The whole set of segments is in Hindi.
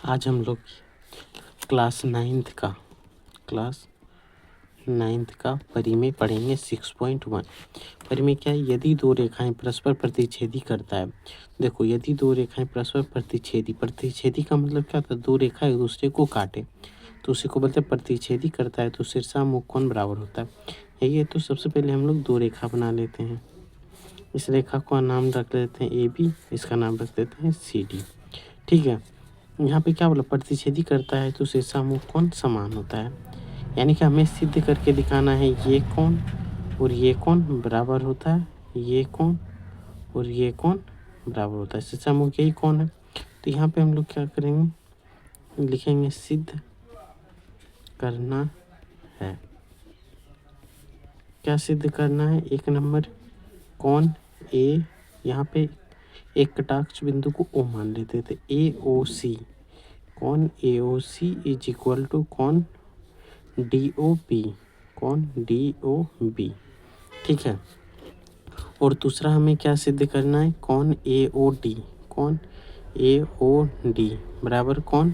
आज हम लोग क्लास नाइन्थ का परिमेय पढ़ेंगे 6.1। परिमेय क्या है? यदि दो रेखाएं परस्पर प्रतिच्छेदी करता है। देखो, यदि दो रेखाएं परस्पर प्रतिच्छेदी का मतलब क्या होता है? दो रेखा एक दूसरे को काटे तो उसी को बोलते हैं प्रतिच्छेदी करता है। तो शीर्षामुख कोण बराबर होता है। यही है। तो सबसे पहले हम लोग दो रेखा बना लेते हैं। इस रेखा का नाम रख लेते हैं AB, इसका नाम रख देते हैं CD। ठीक है। यहाँ पे क्या बोला? प्रतिच्छेदी करता है तो शीर्षामुख कोण समान होता है। यानी कि हमें सिद्ध करके दिखाना है ये कोण और ये कोण बराबर होता है, ये कोण और ये कोण बराबर होता है। शीर्षामुख यही कोण है। तो यहाँ पे हम लोग क्या करेंगे? लिखेंगे सिद्ध करना है। क्या सिद्ध करना है? एक नंबर कोण A, यहाँ पे एक कटाक्ष बिंदु को O मान लेते थे, AOC। कोण AOC इज इक्वल टू कोण DOB, कोण DOB। ठीक है। और दूसरा हमें क्या सिद्ध करना है? कोण AOD, कोण AOD बराबर कोण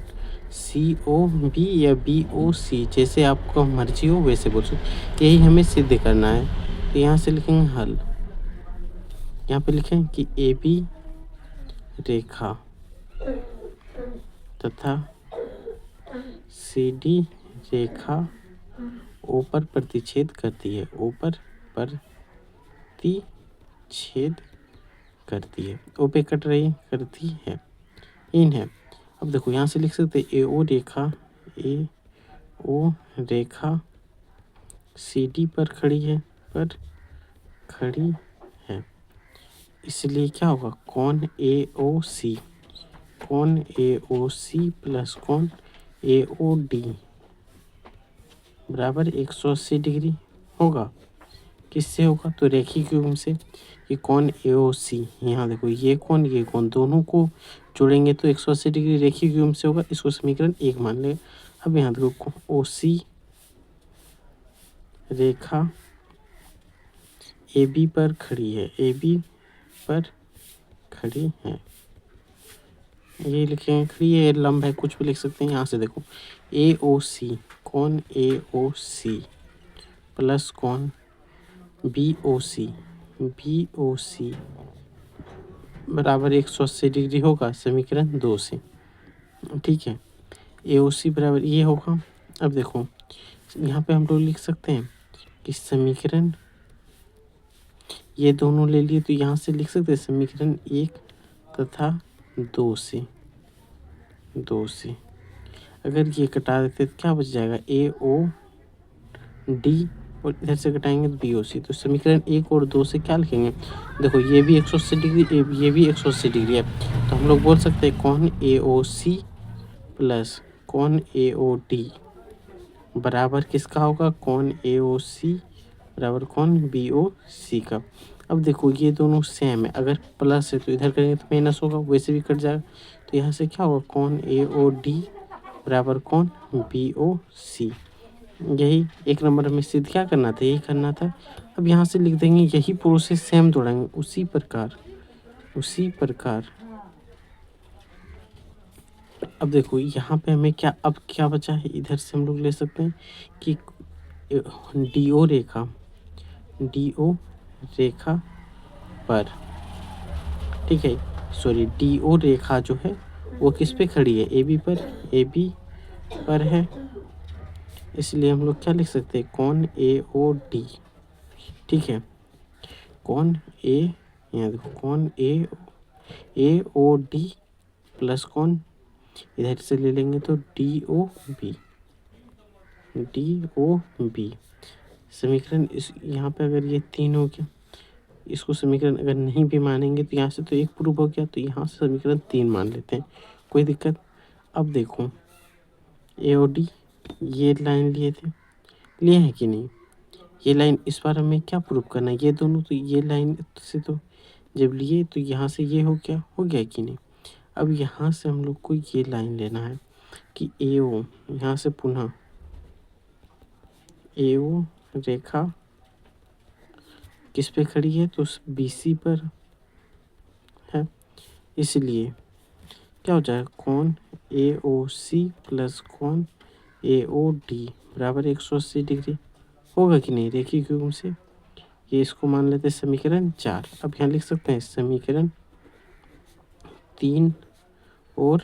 COB या BOC, जैसे आपको मर्जी हो वैसे बोल सकते। यही हमें सिद्ध करना है। तो यहाँ से लिखेंगे हल। यहाँ पे लिखें कि AB रेखा तथा CD रेखा O पर प्रतिच्छेद करती है, O पर प्रतिच्छेद करती है, O पे कट रही करती है, इन है। अब देखो यहाँ से लिख सकते AO रेखा CD पर खड़ी है, इसलिए क्या होगा? कोण AOC प्लस कोण AOD बराबर 180 डिग्री होगा। किससे होगा? तो रेखीय युग्म से। ये कोण AOC, यहाँ देखो ये कोण दोनों को जोड़ेंगे तो 180 डिग्री रेखीय युग्म से होगा। इसको समीकरण 1 मान ले। अब यहाँ देखो OC रेखा AB पर खड़ी है, AB पर खड़ी है, ये लिखेंगे खड़ी है, लंब है, कुछ भी लिख सकते हैं। यहाँ से देखो AOC, कोण AOC प्लस कोण BOC बराबर 180 डिग्री होगा, समीकरण 2 से। ठीक है। AOC बराबर ये होगा। अब देखो यहाँ पे हम लोग लिख सकते हैं कि समीकरण, ये दोनों ले लिए तो यहाँ से लिख सकते हैं समीकरण 1 तथा 2 से। अगर ये कटा देते तो क्या बच जाएगा? AOD और इधर से कटाएंगे तो BOC। तो समीकरण 1 और 2 से क्या लिखेंगे? देखो ये भी 180 डिग्री, ये भी 180 डिग्री है, तो हम लोग बोल सकते हैं कोण AOC प्लस कोण AOD बराबर किसका होगा? कोण AOC बराबर कोण BOC का। अब देखो ये दोनों सेम है, अगर प्लस है तो इधर करेंगे तो माइनस होगा, वैसे भी कट जाएगा। तो यहाँ से क्या होगा? कोण AOD बराबर कोण BOC। यही एक नंबर में सिद्ध क्या करना था? यही करना था। अब यहाँ से लिख देंगे यही प्रोसेस सेम दौड़ाएंगे उसी प्रकार। अब देखो यहाँ पे हमें क्या बचा है? इधर से हम लोग ले सकते हैं कि DO रेखा पर, ठीक है, सॉरी DO रेखा जो है वो किस पे खड़ी है? AB पर है, इसलिए हम लोग क्या लिख सकते हैं? कोण AOD। ठीक है। कोण यहाँ देखो कोण AOD प्लस कोण इधर से ले लेंगे तो DOB। समीकरण इस यहाँ पे अगर ये 3 हो गया, इसको समीकरण अगर नहीं भी मानेंगे तो यहाँ से तो 1 प्रूफ हो गया, तो यहाँ से समीकरण 3 मान लेते हैं, कोई दिक्कत। अब देखो AOD ये लाइन लिए हैं कि नहीं? ये लाइन, इस बार हमें क्या प्रूफ करना है? ये दोनों, तो ये लाइन से तो जब लिए तो यहाँ से ये हो गया कि नहीं? अब यहाँ से हम लोग को ये लाइन लेना है कि AO, यहाँ से पुनः AO रेखा किस पे खड़ी है? तो BC पर है, इसलिए क्या हो जाएगा, कौन ए ओ सी प्लस कौन ए ओ डी बराबर 180 डिग्री होगा कि नहीं, रेखीय घुम से। ये इसको मान लेते हैं समीकरण 4। अब यहाँ लिख सकते हैं समीकरण 3 और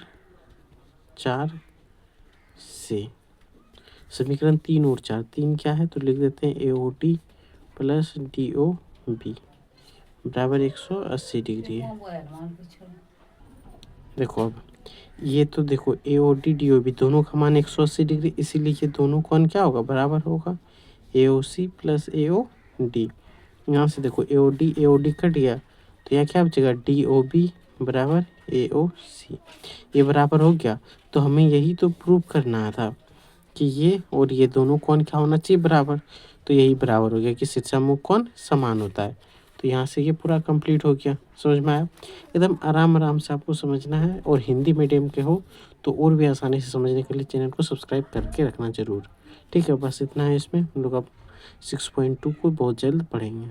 4 से। समीकरण 3 और 4, 3 क्या है तो लिख देते हैं A O D plus D O B बराबर 180 डिग्री है। देखो अब ये तो देखो ए ओ डी बी दोनों का मान 180 डिग्री, इसीलिए ये दोनों कौन क्या होगा, बराबर होगा। ए ओ सी प्लस ए ओ डी, यहाँ से देखो ए ओ डी कट गया तो यहाँ क्या बचेगा, डी ओ बी बराबर ए ओ सी। ये बराबर हो गया। तो हमें यही तो प्रूव करना था कि ये और ये दोनों कौन क्या होना चाहिए, बराबर। तो यही बराबर हो गया कि शीर्षामुख कौन समान होता है। तो यहाँ से ये पूरा कंप्लीट हो गया। समझ में आया, एकदम आराम आराम से आपको समझना है। और हिंदी मीडियम के हो तो और भी आसानी से समझने के लिए चैनल को सब्सक्राइब करके रखना ज़रूर। ठीक है, बस इतना है इसमें। हम लोग अब 6.2 को बहुत जल्द पढ़ेंगे।